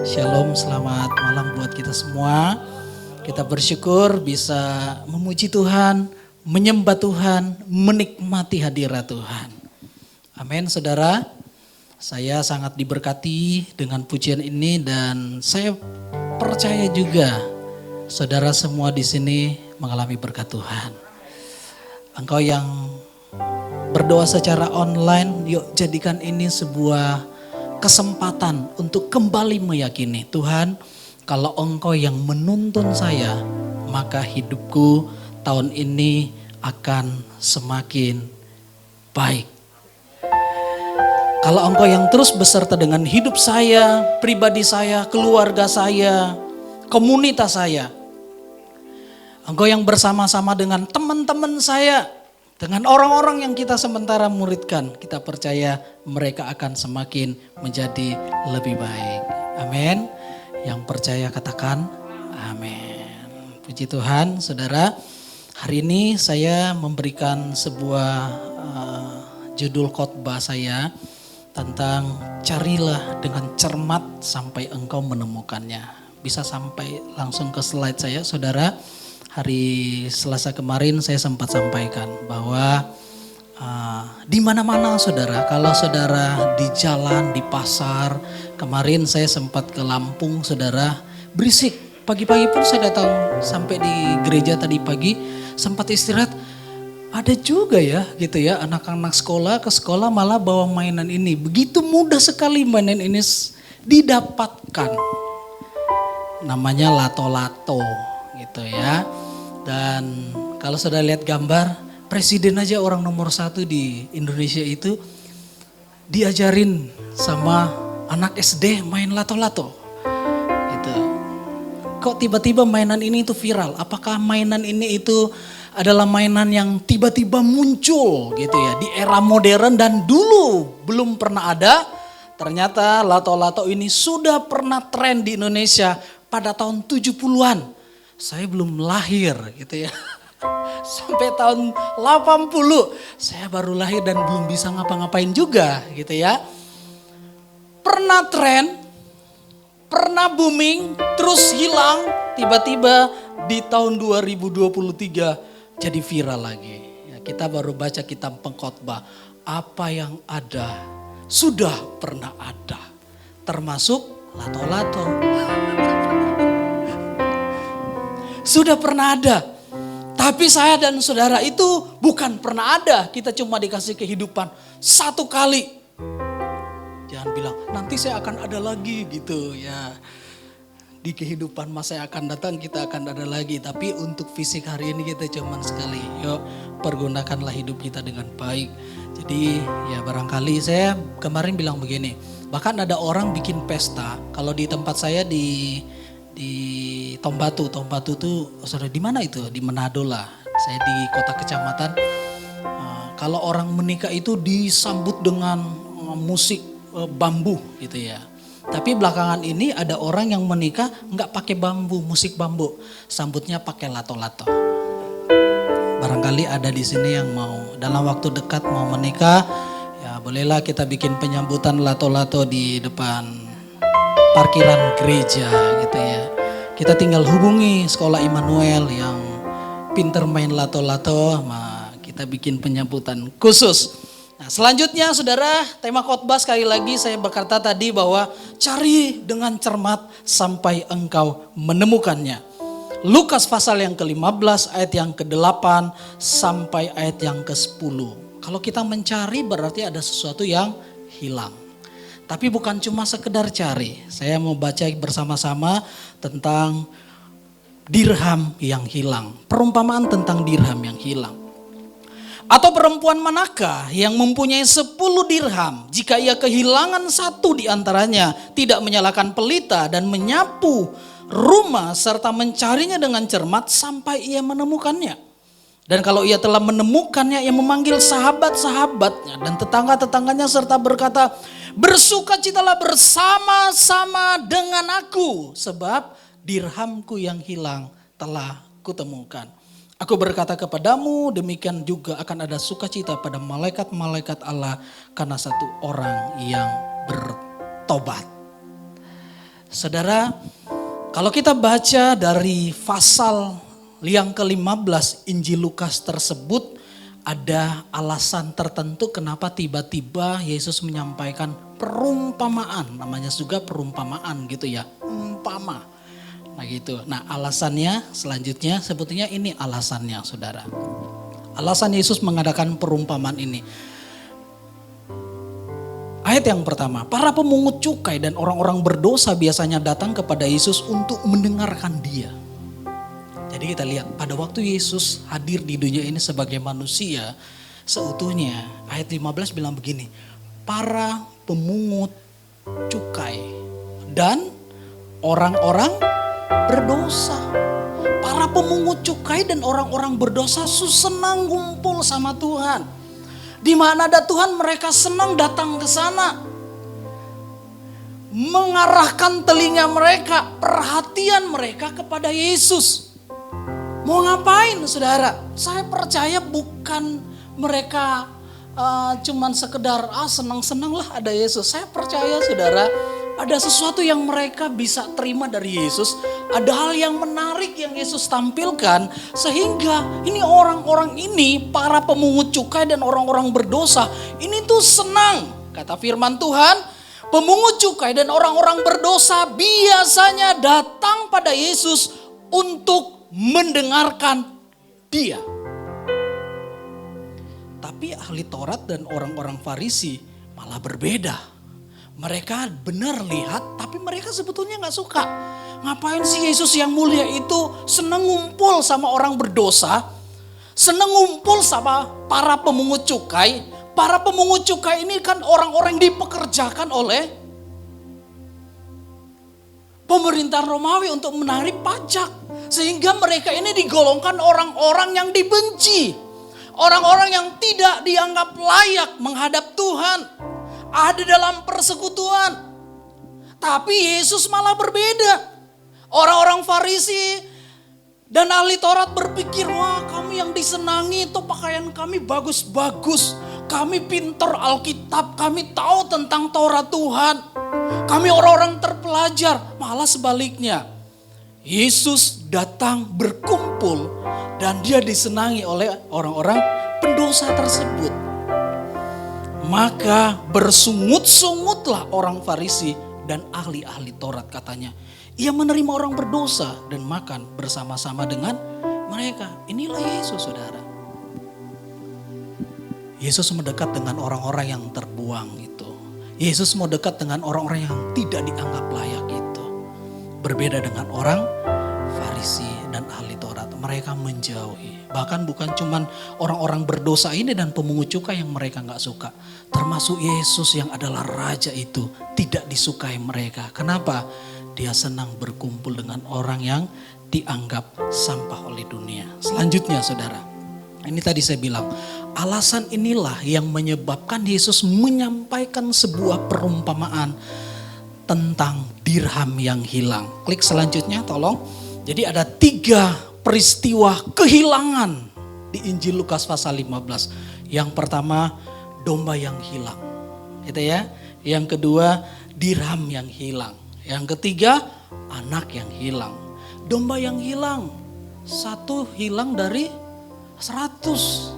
Shalom, selamat malam buat kita semua. Kita bersyukur bisa memuji Tuhan, menyembah Tuhan, menikmati hadirat Tuhan. Amin, saudara. Saya sangat diberkati dengan pujian ini dan saya percaya juga saudara semua di sini mengalami berkat Tuhan. Engkau yang berdoa secara online, yuk jadikan ini sebuah kesempatan untuk kembali meyakini Tuhan, kalau Engkau yang menuntun saya, maka hidupku tahun ini akan semakin baik. Kalau Engkau yang terus beserta dengan hidup saya, pribadi saya, keluarga saya, komunitas saya, Engkau yang bersama-sama dengan teman-teman saya, dengan orang-orang yang kita sementara muridkan, kita percaya mereka akan semakin menjadi lebih baik. Amin. Yang percaya katakan amin. Puji Tuhan, saudara. Hari ini saya memberikan sebuah judul khotbah saya tentang carilah dengan cermat sampai engkau menemukannya. Bisa sampai langsung ke slide saya, saudara. Hari Selasa kemarin saya sempat sampaikan bahwa di mana-mana saudara, kalau saudara di jalan, di pasar, kemarin saya sempat ke Lampung saudara, berisik. Pagi-pagi pun saya datang sampai di gereja tadi pagi, sempat istirahat. Ada juga ya gitu ya, anak-anak sekolah ke sekolah malah bawa mainan ini. Begitu mudah sekali mainan ini didapatkan. Namanya lato-lato gitu ya. Dan kalau sudah lihat gambar, presiden aja orang nomor 1 di Indonesia itu diajarin sama anak SD main lato-lato. Gitu. Kok tiba-tiba mainan ini itu viral? Apakah mainan ini itu adalah mainan yang tiba-tiba muncul gitu ya di era modern dan dulu belum pernah ada? Ternyata lato-lato ini sudah pernah tren di Indonesia pada tahun 70-an. Saya belum lahir gitu ya. Sampai tahun 80 saya baru lahir dan belum bisa ngapa-ngapain juga gitu ya. Pernah tren, pernah booming, terus hilang, tiba-tiba di tahun 2023 jadi viral lagi. Ya, kita baru baca kitab pengkhotbah, apa yang ada sudah pernah ada, termasuk lato-lato. Sudah pernah ada. Tapi saya dan saudara itu bukan pernah ada. Kita cuma dikasih kehidupan satu kali. Jangan bilang nanti saya akan ada lagi gitu ya. Di kehidupan masa yang akan datang kita akan ada lagi. Tapi untuk fisik hari ini kita cuma sekali. Yuk pergunakanlah hidup kita dengan baik. Jadi ya barangkali saya kemarin bilang begini. Bahkan ada orang bikin pesta. Kalau di tempat saya di Tombatu tuh saudara di mana itu? Di Manado lah. Saya di kota kecamatan. Kalau orang menikah itu disambut dengan musik bambu gitu ya. Tapi belakangan ini ada orang yang menikah nggak pakai bambu, musik bambu, sambutnya pakai lato-lato. Barangkali ada di sini yang mau dalam waktu dekat mau menikah, ya bolehlah kita bikin penyambutan lato-lato di depan parkiran gereja gitu ya. Kita tinggal hubungi sekolah Immanuel yang pinter main lato-lato, kita bikin penyambutan khusus. Nah, selanjutnya saudara, tema khotbah sekali lagi saya berkata tadi bahwa cari dengan cermat sampai engkau menemukannya. Lukas pasal yang ke-15 ayat yang ke-8 sampai ayat yang ke-10. Kalau kita mencari berarti ada sesuatu yang hilang. Tapi bukan cuma sekedar cari. Saya mau baca bersama-sama tentang dirham yang hilang. Perumpamaan tentang dirham yang hilang. Atau perempuan manakah yang mempunyai 10 dirham, jika ia kehilangan 1 di antaranya, tidak menyalakan pelita dan menyapu rumah serta mencarinya dengan cermat sampai ia menemukannya. Dan kalau ia telah menemukannya, ia memanggil sahabat-sahabatnya dan tetangga-tetangganya serta berkata, bersukacitalah bersama-sama dengan aku, sebab dirhamku yang hilang telah kutemukan. Aku berkata kepadamu, demikian juga akan ada sukacita pada malaikat-malaikat Allah karena satu orang yang bertobat. Saudara, kalau kita baca dari pasal yang ke-15 Injil Lukas tersebut, ada alasan tertentu kenapa tiba-tiba Yesus menyampaikan perumpamaan. Namanya juga perumpamaan gitu ya, umpama. Nah gitu. Nah alasannya selanjutnya sebetulnya ini alasannya saudara. Alasan Yesus mengadakan perumpamaan ini. Ayat yang pertama, para pemungut cukai dan orang-orang berdosa biasanya datang kepada Yesus untuk mendengarkan dia. Jadi kita lihat pada waktu Yesus hadir di dunia ini sebagai manusia seutuhnya. Ayat 15 bilang begini, para pemungut cukai dan orang-orang berdosa. Para pemungut cukai dan orang-orang berdosa senang ngumpul sama Tuhan. Di mana ada Tuhan mereka senang datang ke sana. Mengarahkan telinga mereka, perhatian mereka kepada Yesus. Mau ngapain saudara? Saya percaya bukan mereka cuman sekedar senang-senang lah ada Yesus. Saya percaya saudara ada sesuatu yang mereka bisa terima dari Yesus. Ada hal yang menarik yang Yesus tampilkan. Sehingga ini orang-orang ini, para pemungut cukai dan orang-orang berdosa. Ini tuh senang. Kata firman Tuhan, pemungut cukai dan orang-orang berdosa biasanya datang pada Yesus untuk mendengarkan dia. Tapi ahli Taurat dan orang-orang Farisi malah berbeda. Mereka benar lihat, tapi mereka sebetulnya gak suka. Ngapain sih Yesus yang mulia itu senang ngumpul sama orang berdosa, senang ngumpul sama para pemungut cukai. Para pemungut cukai ini kan orang-orang yang dipekerjakan oleh pemerintahan Romawi untuk menarik pajak. Sehingga mereka ini digolongkan orang-orang yang dibenci. Orang-orang yang tidak dianggap layak menghadap Tuhan. Ada dalam persekutuan. Tapi Yesus malah berbeda. Orang-orang Farisi dan ahli Taurat berpikir, wah kami yang disenangi itu pakaian kami bagus-bagus. Kami pintar Alkitab, kami tahu tentang Taurat Tuhan. Kami orang-orang terpelajar. Malah sebaliknya. Yesus datang berkumpul dan dia disenangi oleh orang-orang pendosa tersebut. Maka bersungut-sungutlah orang Farisi dan ahli-ahli Taurat katanya. Ia menerima orang berdosa dan makan bersama-sama dengan mereka. Inilah Yesus saudara. Yesus mendekat dengan orang-orang yang terbuang itu. Yesus mau dekat dengan orang-orang yang tidak dianggap layak itu. Berbeda dengan orang Farisi dan ahli Taurat. Mereka menjauhi. Bahkan bukan cuman orang-orang berdosa ini dan pemungut cukai yang mereka gak suka. Termasuk Yesus yang adalah raja itu tidak disukai mereka. Kenapa? Dia senang berkumpul dengan orang yang dianggap sampah oleh dunia. Selanjutnya saudara. Ini tadi saya bilang. Alasan inilah yang menyebabkan Yesus menyampaikan sebuah perumpamaan tentang dirham yang hilang. Klik selanjutnya tolong. Jadi ada 3 peristiwa kehilangan di Injil Lukas pasal 15. Yang pertama domba yang hilang. Gitu ya. Yang kedua dirham yang hilang. Yang ketiga anak yang hilang. Domba yang hilang. 1 hilang dari 100.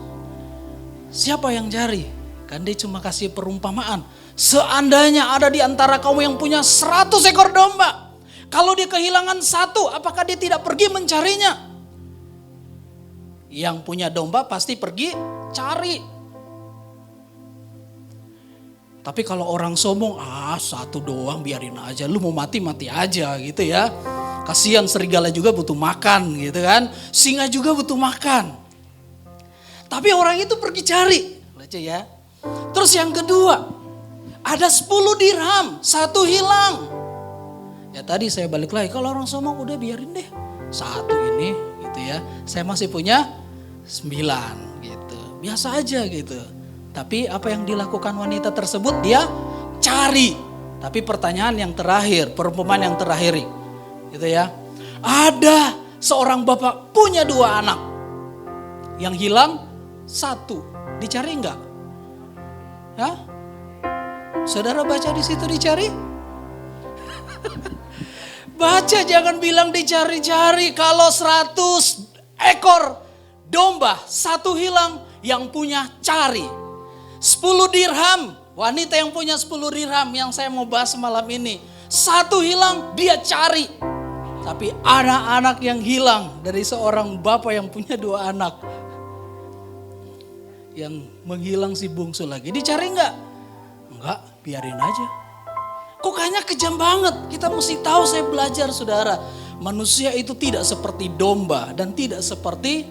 Siapa yang cari? Kan dia cuma kasih perumpamaan. Seandainya ada di antara kamu yang punya 100 ekor domba. Kalau dia kehilangan 1, apakah dia tidak pergi mencarinya? Yang punya domba pasti pergi cari. Tapi kalau orang sombong, 1 doang biarin aja. Lu mau mati aja gitu ya. Kasihan serigala juga butuh makan gitu kan. Singa juga butuh makan. Tapi orang itu pergi cari. Baca ya. Terus yang kedua, ada 10 dirham, 1 hilang. Ya tadi saya balik lagi, kalau orang sombong udah biarin deh. 1 ini gitu ya. Saya masih punya 9 gitu. Biasa aja gitu. Tapi apa yang dilakukan wanita tersebut, dia cari. Tapi pertanyaan yang terakhir, perumpamaan yang terakhir gitu ya. Ada seorang bapak punya 2 anak. Yang hilang 1. Dicari enggak? Hah? Saudara baca di situ dicari? Baca, jangan bilang dicari-cari. Kalau 100 ekor domba, satu hilang, yang punya cari. 10 dirham, wanita yang punya 10 dirham yang saya mau bahas malam ini. Satu hilang, dia cari. Tapi anak-anak yang hilang dari seorang bapak yang punya 2 anak. Yang menghilang si bungsu lagi, dicari enggak? Enggak, biarin aja. Kok kayaknya kejam banget. Kita mesti tahu, saya belajar saudara. Manusia itu tidak seperti domba dan tidak seperti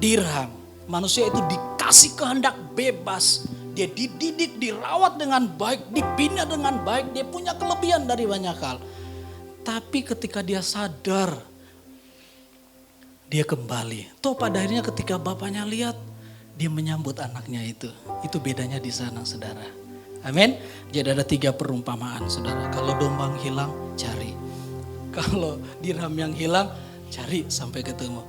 dirham. Manusia itu dikasih kehendak bebas. Dia dididik, dirawat dengan baik, dibina dengan baik. Dia punya kelebihan dari banyak hal. Tapi ketika dia sadar, dia kembali. Toh pada akhirnya ketika bapaknya lihat, dia menyambut anaknya itu. Itu bedanya di sana saudara. Amin. Jadi ada 3 perumpamaan saudara. Kalau domba yang hilang, cari. Kalau dirham yang hilang, cari sampai ketemu.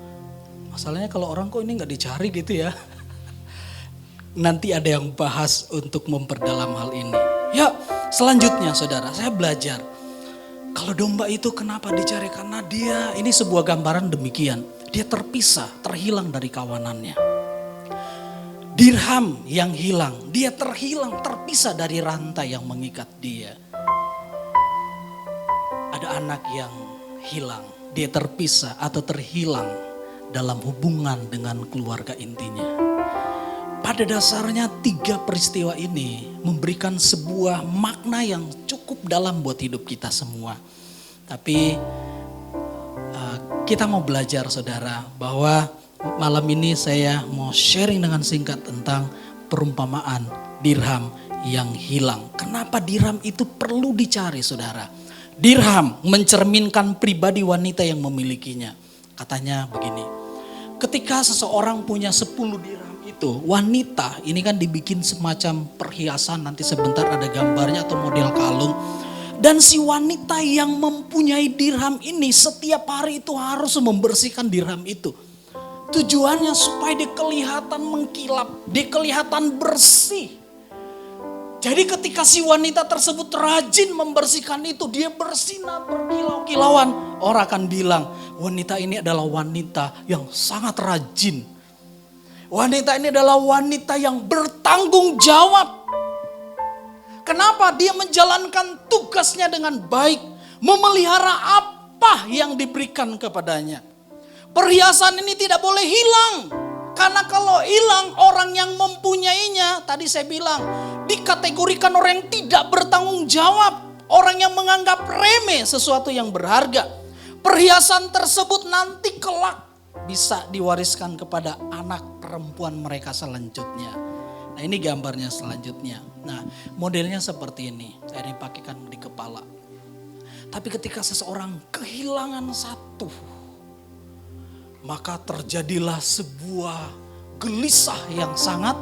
Masalahnya kalau orang kok ini gak dicari gitu ya. Nanti ada yang bahas untuk memperdalam hal ini. Ya, selanjutnya saudara, saya belajar. Kalau domba itu kenapa dicari? Karena dia, ini sebuah gambaran demikian. Dia terpisah, terhilang dari kawanannya. Dirham yang hilang, dia terhilang, terpisah dari rantai yang mengikat dia. Ada anak yang hilang, dia terpisah atau terhilang dalam hubungan dengan keluarga intinya. Pada dasarnya 3 peristiwa ini memberikan sebuah makna yang cukup dalam buat hidup kita semua. Tapi kita mau belajar saudara bahwa malam ini saya mau sharing dengan singkat tentang perumpamaan dirham yang hilang. Kenapa dirham itu perlu dicari saudara? Dirham mencerminkan pribadi wanita yang memilikinya. Katanya begini, ketika seseorang punya 10 dirham itu, wanita ini kan dibikin semacam perhiasan, nanti sebentar ada gambarnya atau model kalung. Dan si wanita yang mempunyai dirham ini setiap hari itu harus membersihkan dirham itu. Tujuannya supaya dia kelihatan mengkilap, dia kelihatan bersih. Jadi ketika si wanita tersebut rajin membersihkan itu, dia bersinar berkilau-kilauan. Orang akan bilang, wanita ini adalah wanita yang sangat rajin. Wanita ini adalah wanita yang bertanggung jawab. Kenapa? Dia menjalankan tugasnya dengan baik, memelihara apa yang diberikan kepadanya. Perhiasan ini tidak boleh hilang. Karena kalau hilang, orang yang mempunyainya, tadi saya bilang, dikategorikan orang yang tidak bertanggung jawab. Orang yang menganggap remeh sesuatu yang berharga. Perhiasan tersebut nanti kelak bisa diwariskan kepada anak perempuan mereka selanjutnya. Nah ini gambarnya selanjutnya. Nah modelnya seperti ini. Saya dipakaikan di kepala. Tapi ketika seseorang kehilangan satu, maka terjadilah sebuah gelisah yang sangat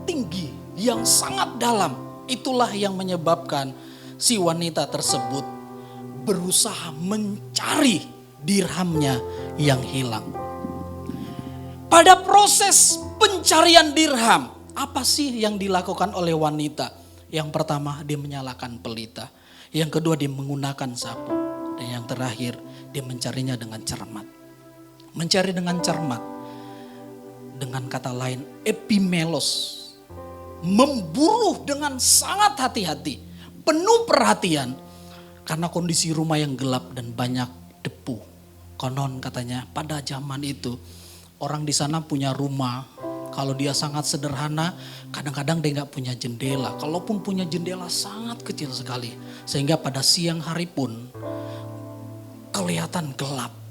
tinggi, yang sangat dalam. Itulah yang menyebabkan si wanita tersebut berusaha mencari dirhamnya yang hilang. Pada proses pencarian dirham, apa sih yang dilakukan oleh wanita? Yang pertama, dia menyalakan pelita. Yang kedua, dia menggunakan sapu. Dan yang terakhir, dia mencarinya dengan cermat. Mencari dengan cermat, dengan kata lain epimelos, memburu dengan sangat hati-hati, penuh perhatian, karena kondisi rumah yang gelap dan banyak debu. Konon katanya pada zaman itu orang di sana punya rumah, kalau dia sangat sederhana, kadang-kadang dia nggak punya jendela. Kalaupun punya jendela sangat kecil sekali, sehingga pada siang hari pun kelihatan gelap.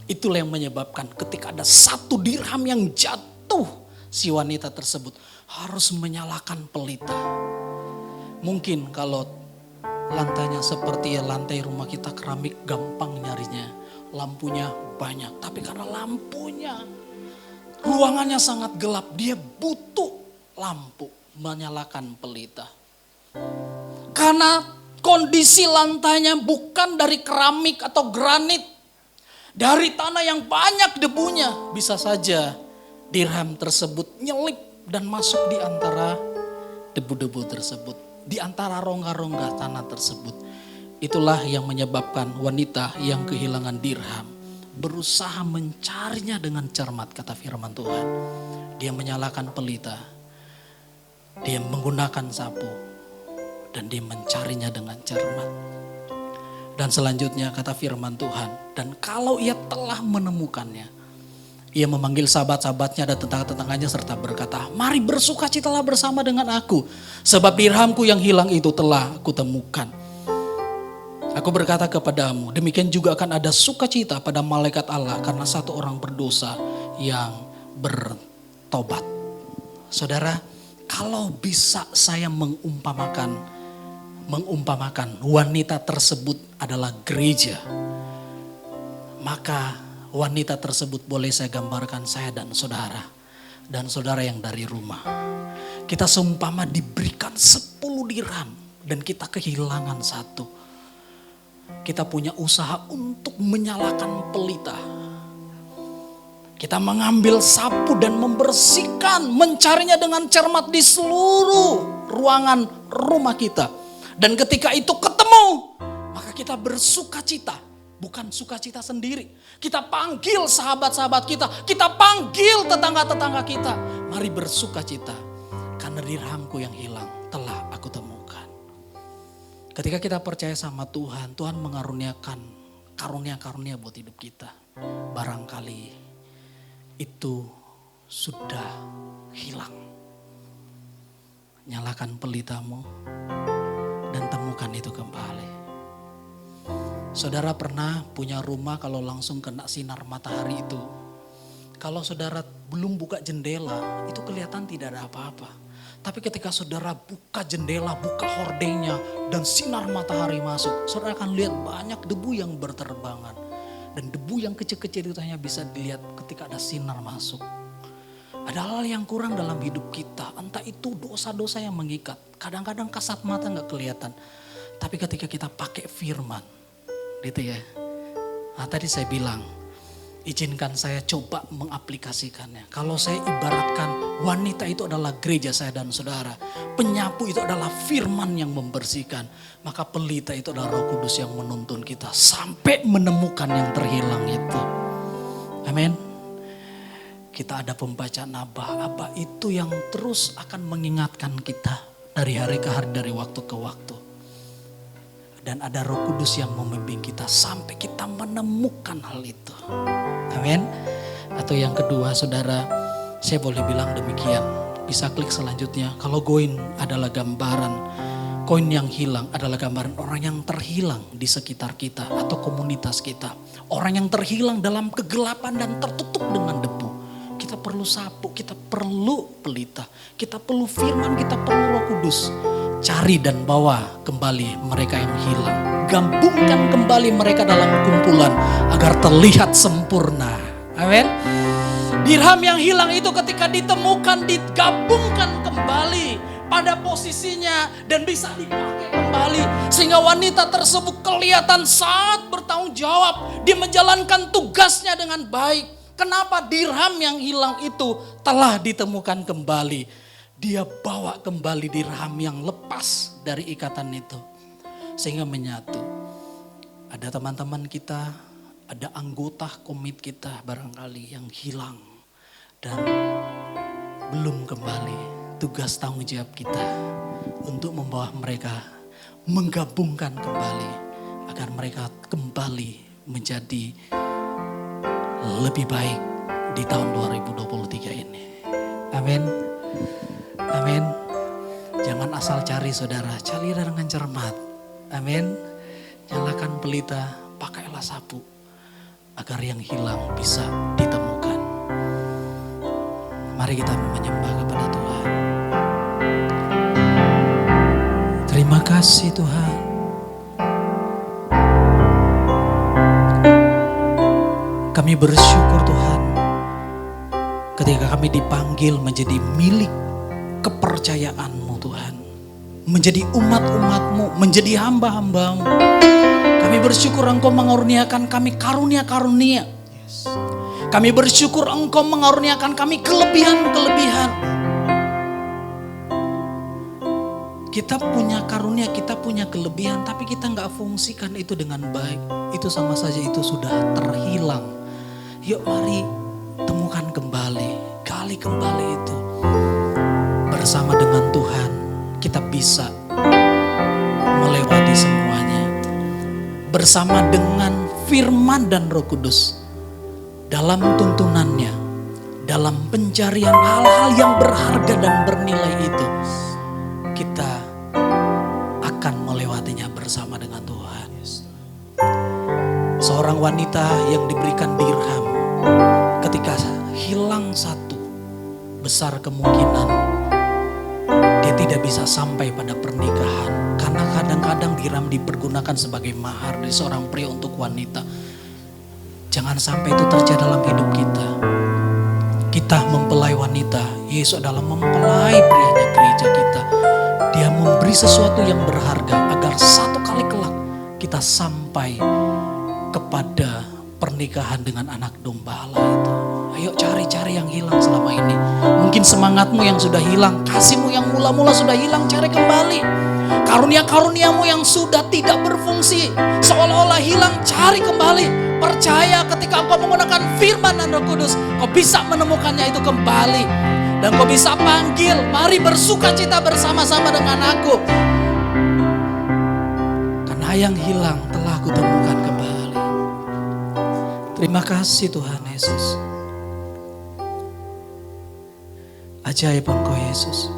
Itulah yang menyebabkan ketika ada 1 dirham yang jatuh, si wanita tersebut harus menyalakan pelita. Mungkin kalau lantainya seperti lantai rumah kita keramik, gampang nyarinya. Lampunya banyak, tapi karena lampunya, ruangannya sangat gelap, dia butuh lampu, menyalakan pelita. Karena kondisi lantainya bukan dari keramik atau granit, dari tanah yang banyak debunya, bisa saja dirham tersebut nyelip dan masuk di antara debu-debu tersebut, di antara rongga-rongga tanah tersebut. Itulah yang menyebabkan wanita yang kehilangan dirham berusaha mencarinya dengan cermat, kata firman Tuhan. Dia menyalakan pelita, dia menggunakan sapu, dan dia mencarinya dengan cermat. Dan selanjutnya kata firman Tuhan, dan kalau ia telah menemukannya, ia memanggil sahabat-sahabatnya dan tetangga-tetangganya serta berkata, mari bersukacitalah bersama dengan aku, sebab dirhamku yang hilang itu telah aku temukan. Aku berkata kepadamu, demikian juga akan ada sukacita pada malaikat Allah karena satu orang berdosa yang bertobat. Saudara, kalau bisa saya mengumpamakan wanita tersebut adalah gereja, maka wanita tersebut boleh saya gambarkan saya dan saudara yang dari rumah. Kita seumpama diberikan 10 dirham dan kita kehilangan satu. Kita punya usaha untuk menyalakan pelita. Kita mengambil sapu dan membersihkan, mencarinya dengan cermat di seluruh ruangan rumah kita. Dan ketika itu ketemu, maka kita bersukacita. Bukan sukacita sendiri. Kita panggil sahabat-sahabat kita panggil tetangga-tetangga kita. Mari bersukacita, karena dirhamku yang hilang telah aku temukan. Ketika kita percaya sama Tuhan, Tuhan mengaruniakan karunia-karunia buat hidup kita. Barangkali itu sudah hilang. Nyalakan pelitamu dan temukan itu kembali. Saudara pernah punya rumah kalau langsung kena sinar matahari itu. Kalau saudara belum buka jendela, itu kelihatan tidak ada apa-apa. Tapi ketika saudara buka jendela, buka hordengnya, dan sinar matahari masuk, saudara akan lihat banyak debu yang berterbangan. Dan debu yang kecil-kecil itu hanya bisa dilihat ketika ada sinar masuk. Ada hal yang kurang dalam hidup kita, entah itu dosa-dosa yang mengikat. Kadang-kadang kasat mata gak kelihatan. Tapi ketika kita pakai firman, gitu ya. Nah, tadi saya bilang, izinkan saya coba mengaplikasikannya. Kalau saya ibaratkan wanita itu adalah gereja saya dan saudara. Penyapu itu adalah firman yang membersihkan. Maka pelita itu adalah Roh Kudus yang menuntun kita sampai menemukan yang terhilang itu. Amin. Kita ada pembacaan Abah itu yang terus akan mengingatkan kita dari hari ke hari, dari waktu ke waktu. Dan ada Roh Kudus yang memimpin kita sampai kita menemukan hal itu. Amin. Atau yang kedua, saudara, saya boleh bilang demikian. Bisa klik selanjutnya. Kalau koin adalah gambaran, koin yang hilang adalah gambaran orang yang terhilang di sekitar kita atau komunitas kita. Orang yang terhilang dalam kegelapan dan tertutup dengan debu. Kita perlu sapu, kita perlu pelita, kita perlu firman, kita perlu Roh Kudus. Cari dan bawa kembali mereka yang hilang. Gabungkan kembali mereka dalam kumpulan agar terlihat sempurna. Amin. Dirham yang hilang itu ketika ditemukan, digabungkan kembali pada posisinya dan bisa dipakai kembali. Sehingga wanita tersebut kelihatan saat bertanggung jawab. Dia menjalankan tugasnya dengan baik. Kenapa? Dirham yang hilang itu telah ditemukan kembali. Dia bawa kembali dirham yang lepas dari ikatan itu. Sehingga menyatu. Ada teman-teman kita, ada anggota komit kita barangkali yang hilang. Dan belum kembali. Tugas tanggung jawab kita untuk membawa mereka, menggabungkan kembali. Agar mereka kembali menjadi lebih baik di tahun 2023 ini. Amin. Amin. Jangan asal cari saudara, cari dengan cermat. Amin. Nyalakan pelita, pakailah sapu. Agar yang hilang bisa ditemukan. Mari kita menyembah kepada Tuhan. Terima kasih Tuhan. Kami bersyukur Tuhan. Ketika kami dipanggil menjadi milik kepercayaan-Mu Tuhan. Menjadi umat-umat-Mu, menjadi hamba-hamba-Mu. Kami bersyukur Engkau mengaruniakan kami karunia-karunia. Kami bersyukur Engkau mengaruniakan kami kelebihan-kelebihan. Kita punya karunia, kita punya kelebihan, tapi kita nggak fungsikan itu dengan baik. Itu sama saja itu sudah terhilang. Yuk mari temukan kembali, gali kembali itu. Bersama dengan Tuhan kita bisa melewati semuanya. Bersama dengan firman dan Roh Kudus dalam tuntunannya, dalam pencarian hal-hal yang berharga dan bernilai itu, kita akan melewatinya bersama dengan Tuhan. Seorang wanita yang diberikan dirham, ketika hilang satu, besar kemungkinan dia tidak bisa sampai pada pernikahan. Karena kadang-kadang dirham dipergunakan sebagai mahar dari seorang pria untuk wanita. Jangan sampai itu terjadi dalam hidup kita. Kita mempelai wanita, Yesus adalah mempelai prianya gereja kita. Dia memberi sesuatu yang berharga agar satu kali kelak kita sampai kepada pernikahan dengan anak domba Allah itu. Ayo cari-cari yang hilang selama ini. Mungkin semangatmu yang sudah hilang, kasihmu yang mula-mula sudah hilang, cari kembali. Karunia-karuniamu yang sudah tidak berfungsi, seolah-olah hilang, cari kembali. Percaya ketika engkau menggunakan firman dan Roh Kudus, kau bisa menemukannya itu kembali. Dan kau bisa panggil, mari bersuka cita bersama-sama dengan aku. Karena yang hilang telah aku temukan kembali. Terima kasih Tuhan Yesus. Ajaib Engkau Yesus.